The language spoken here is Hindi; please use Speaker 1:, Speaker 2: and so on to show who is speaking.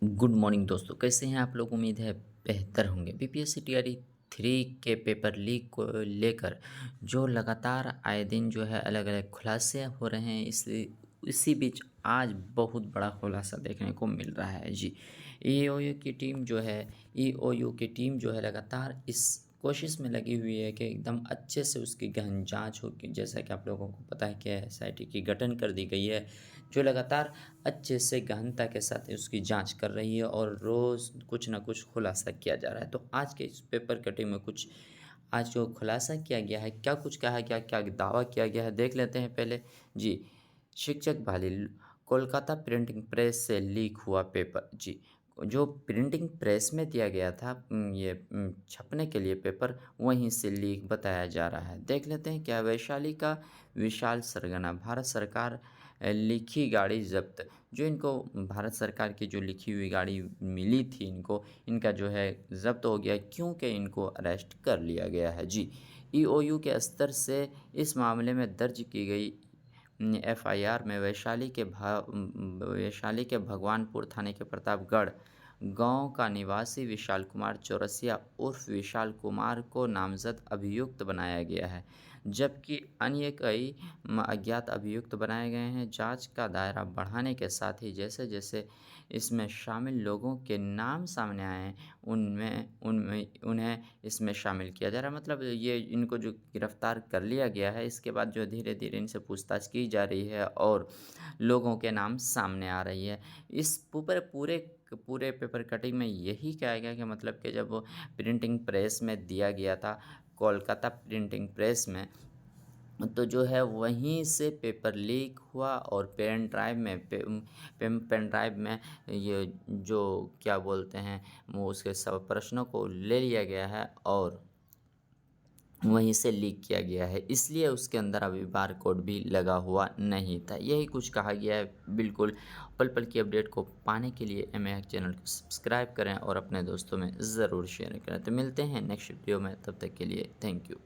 Speaker 1: गुड मॉर्निंग दोस्तों, कैसे हैं आप लोग? उम्मीद है बेहतर होंगे। बीपीएससी टीआरई 3 के पेपर लीक को लेकर जो लगातार आए दिन जो है अलग-अलग खुलासे हो रहे हैं, इसी बीच आज बहुत बड़ा खुलासा देखने को मिल रहा है जी। ईओयू की टीम जो है लगातार इस कोशिश में लगी हुई है कि एकदम अच्छे से उसकी गहन जाँच हो, कि जैसा कि आप लोगों को पता है कि एसआईटी की गठन कर दी गई है, जो लगातार अच्छे से गहनता के साथ उसकी जांच कर रही है और रोज़ कुछ ना कुछ खुलासा किया जा रहा है। तो आज के इस पेपर कटिंग में कुछ आज जो खुलासा किया गया है, क्या कुछ कहा गया, क्या दावा किया गया है, देख लेते हैं पहले। जी, शिक्षक बहाली, कोलकाता प्रिंटिंग प्रेस से लीक हुआ पेपर। जी, जो प्रिंटिंग प्रेस में दिया गया था छपने के लिए पेपर, वहीं से लीक बताया जा रहा है। देख लेते हैं क्या। वैशाली का विशाल सरगना, भारत सरकार लिखी गाड़ी ज़ब्त। जो इनको भारत सरकार की जो लिखी हुई गाड़ी मिली थी इनको, इनका जो है ज़ब्त हो गया, क्योंकि इनको अरेस्ट कर लिया गया है। जी, ईओयू के स्तर से इस मामले में दर्ज की गई एफआईआर में वैशाली के भगवानपुर थाने के प्रतापगढ़ गांव का निवासी विशाल कुमार चौरसिया उर्फ विशाल कुमार को नामजद अभियुक्त बनाया गया है, जबकि अन्य कई अज्ञात अभियुक्त बनाए गए हैं। जांच का दायरा बढ़ाने के साथ ही जैसे जैसे इसमें शामिल लोगों के नाम सामने आए हैं, उनमें उनमें उन्हें इसमें शामिल किया जा रहा है। मतलब ये इनको जो गिरफ्तार कर लिया गया है, इसके बाद जो धीरे-धीरे इनसे पूछताछ की जा रही है और लोगों के नाम सामने आ रही है। इस पूरे पूरे पूरे पेपर कटिंग में यही कहा गया कि मतलब कि जब वो प्रिंटिंग प्रेस में दिया गया था, कोलकाता प्रिंटिंग प्रेस में, तो जो है वहीं से पेपर लीक हुआ और पेन ड्राइव में ये जो क्या बोलते हैं, वो उसके सब प्रश्नों को ले लिया गया है और वहीं से लीक किया गया है, इसलिए उसके अंदर अभी बारकोड भी लगा हुआ नहीं था। यही कुछ कहा गया है। बिल्कुल पल पल की अपडेट को पाने के लिए एमएएक चैनल को सब्सक्राइब करें और अपने दोस्तों में ज़रूर शेयर करें। तो मिलते हैं नेक्स्ट वीडियो में, तब तक के लिए थैंक यू।